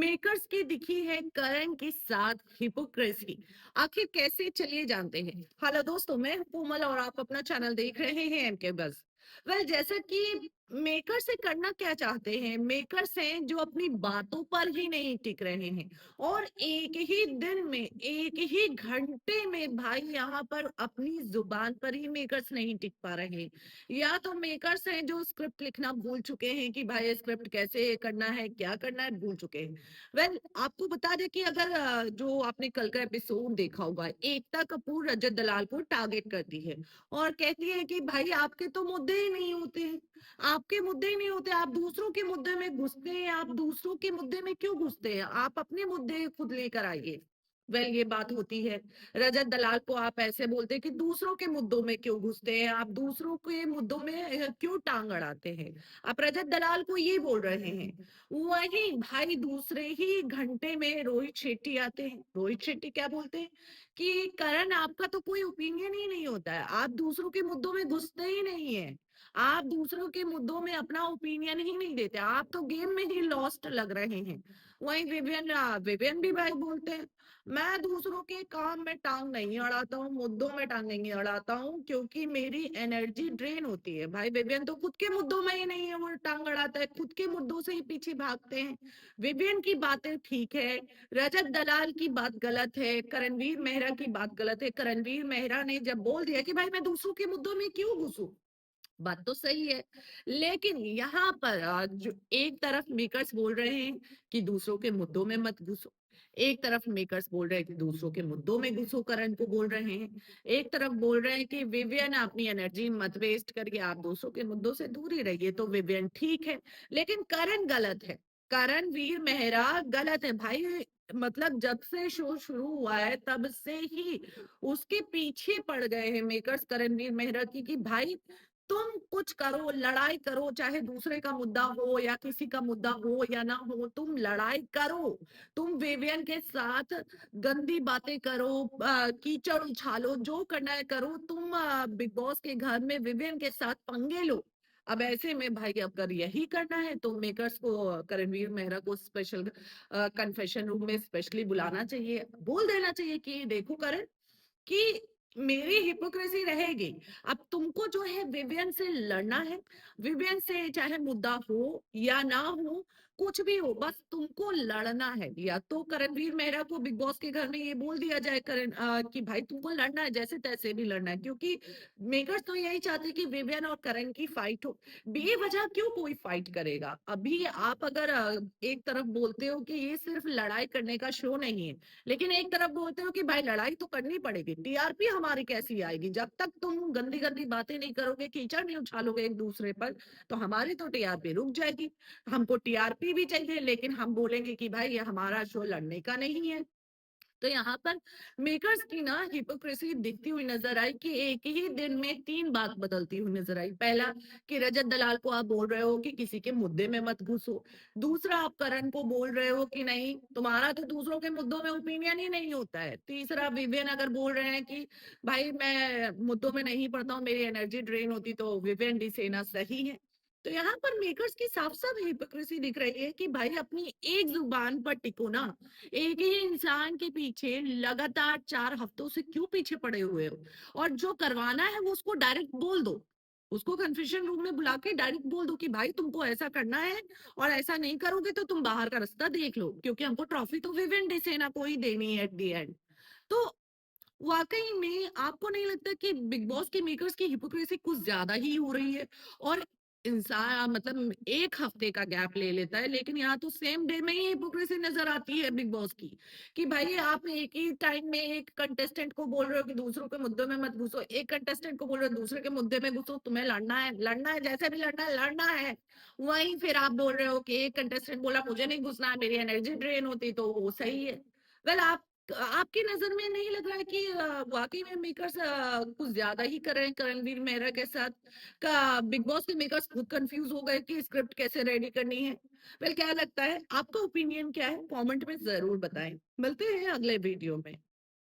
Makers की दिखी है करण के साथ हिपोक्रेसी। आखिर कैसे, चलिए जानते हैं। हेलो दोस्तों, मैं हूं कोमल और आप अपना चैनल देख रहे हैं एमके बस। जैसा कि मेकर्स से करना क्या चाहते हैं, मेकर्स हैं जो अपनी बातों पर ही नहीं टिक रहे हैं और एक ही दिन में, एक ही घंटे में भाई यहाँ पर अपनी जुबान पर ही मेकर्स नहीं टिक पा रहे। या तो मेकर्स हैं जो स्क्रिप्ट लिखना भूल चुके हैं कि भाई स्क्रिप्ट कैसे करना है, क्या करना है, भूल चुके हैं। आपको बता दें कि अगर जो आपने कल का एपिसोड देखा होगा, एकता कपूर रजत दलाल को टारगेट करती है और कहती है कि भाई आपके तो मुद्दे ही नहीं होते हैं, आपके मुद्दे ही नहीं होते, आप दूसरों के मुद्दे में घुसते हैं, आप दूसरों के मुद्दे में क्यों घुसते हैं, आप अपने मुद्दे खुद लेकर आइए। ये बात होती है। रजत दलाल को आप ऐसे बोलते हैं कि दूसरों के मुद्दों में क्यों घुसते हैं, आप दूसरों के मुद्दों में क्यों टांग अड़ाते हैं। आप रजत दलाल को ये बोल रहे हैं। वही भाई दूसरे ही घंटे में रोहित शेट्टी आते हैं। रोहित शेट्टी क्या बोलते हैं कि करण आपका तो कोई ओपिनियन ही नहीं होता है, आप दूसरों के मुद्दों में घुसते ही नहीं है, आप दूसरों के मुद्दों में अपना ओपिनियन ही नहीं देते, आप तो गेम में ही लॉस्ट लग रहे हैं। वहीं विवियन विवियन भी भाई बोलते हैं, मैं दूसरों के काम में टांग नहीं अड़ाता हूँ, मुद्दों में टांग नहीं अड़ाता हूँ, क्योंकि मेरी एनर्जी ड्रेन होती है। भाई विवियन तो खुद के मुद्दों में ही नहीं है, वो टांग अड़ाता है, खुद के मुद्दों से ही पीछे भागते हैं। विवियन की बातें ठीक है, रजत दलाल की बात गलत है, करणवीर मेहरा की बात गलत है। करणवीर मेहरा ने जब बोल दिया कि भाई मैं दूसरों के मुद्दों में क्यों घुसूं, बात तो सही है। लेकिन यहाँ पर जो एक तरफ मेकर्स बोल रहे हैं कि दूसरों के मुद्दों में मत घुसो, एक तरफ मेकर्स बोल रहे हैं कि दूसरों के मुद्दों में घुसो, करण को बोल रहे हैं। एक तरफ बोल रहे हैं कि विवियन अपनी एनर्जी मत वेस्ट करके आप दूसरों के मुद्दों से दूर ही रहिए, तो विवियन ठीक है। लेकिन करण गलत है, करणवीर मेहरा गलत है भाई। मतलब जब से शो शुरू हुआ है तब से ही उसके पीछे पड़ गए हैं मेकर्स करणवीर मेहरा की कि भाई तुम कुछ करो, लड़ाई करो, चाहे दूसरे का मुद्दा हो या किसी का मुद्दा हो या ना हो, तुम लड़ाई करो, तुम विवियन के साथ गंदी बातें करो, कीचड़ उछालो, जो करना है करो, तुम बिग बॉस के घर में विवियन के साथ पंगे लो। अब ऐसे में भाई अगर यही करना है तो मेकर्स को, करणवीर मेहरा को स्पेशल कन्फेशन रूम में स्पेशली बुलाना चाहिए, बोल देना चाहिए कि देखो करण, कि मेरी हिपोक्रेसी रहेगी। अब तुमको जो है विवियन से लड़ना है, विवियन से चाहे मुद्दा हो या ना हो, कुछ भी हो, बस तुमको लड़ना है। या तो करणवीर मेहरा को बिग बॉस के घर में ये बोल दिया जाए कि भाई तुमको लड़ना है, जैसे तैसे भी लड़ना है, क्योंकि मेकर्स तो यही चाहते हैं कि विवियन और करण की फाइट हो। बेवजह क्यों कोई फाइट करेगा। अभी आप अगर एक तरफ बोलते हो कि ये सिर्फ लड़ाई करने का शो नहीं है, लेकिन एक तरफ बोलते हो कि भाई लड़ाई तो करनी पड़ेगी, टीआरपी हमारी कैसी आएगी, जब तक तुम गंदी गंदी बातें नहीं करोगे, कीचड़ नहीं उछालोगे एक दूसरे पर, तो हमारी तो टीआरपी रुक जाएगी। हमको टीआरपी भी चाहिए, लेकिन हम बोलेंगे कि भाई ये हमारा शो लड़ने का नहीं है। तो यहाँ पर मेकर्स की ना हिपोक्रेसी दिखती हुई नजर आई कि एक ही दिन में तीन बात बदलती हुई नजर आई। पहला, कि रजत दलाल को आप बोल रहे हो कि किसी के मुद्दे में मत घुसो। दूसरा, आप करण को बोल रहे हो कि नहीं, तुम्हारा तो दूसरों के मुद्दों में ओपिनियन ही नहीं होता है। तीसरा, विवियन अगर बोल रहे हैं कि भाई मैं मुद्दों में नहीं पड़ता हूँ, मेरी एनर्जी ड्रेन होती, तो विवियन डिसेना सही है। तो यहाँ पर मेकर्स की साफ साफ हिपोक्रेसी दिख रही है कि भाई अपनी एक जुबान पर टिको ना। एक ही इंसान के पीछे लगातार 4 हफ्तों से क्यों पीछे पड़े हुए हो, और जो करवाना है वो उसको डायरेक्ट बोल दो, उसको कन्फेशन रूम में बुला के डायरेक्ट बोल दो कि भाई तुमको ऐसा करना है, और ऐसा नहीं करोगे तो तुम बाहर का रास्ता देख लो, क्योंकि हमको ट्रॉफी तो विविन डिसेना को ही देनी है एट दी एंड। तो वाकई में आपको नहीं लगता कि बिग बॉस के मेकर्स की हिपोक्रेसी कुछ ज्यादा ही हो रही है। और इंसान मतलब एक हफ्ते का गैप ले लेता है, लेकिन यहाँ तो सेम डे में ही हिपोक्रेसी नजर आती है बिग बॉस की, कि भाई आप एक ही टाइम में एक कंटेस्टेंट को बोल रहे हो कि दूसरों के मुद्दों में मत घुसो, एक कंटेस्टेंट को बोल रहे हो दूसरे के मुद्दे में घुसो, तुम्हें लड़ना है, लड़ना है, जैसे भी लड़ना है लड़ना है। वहीं फिर आप बोल रहे हो कि एक कंटेस्टेंट बोला मुझे नहीं घुसना है, मेरी एनर्जी ड्रेन होती, तो वो सही है। आप आपकी नजर में नहीं लग रहा है कि वाकई में मेकर्स कुछ ज्यादा ही कर रहे हैं करणवीर मेहरा के साथ, का बिग बॉस के मेकर्स खुद कंफ्यूज हो गए कि स्क्रिप्ट कैसे रेडी करनी है। क्या लगता है, आपका ओपिनियन क्या है, कमेंट में जरूर बताएं। मिलते हैं अगले वीडियो में।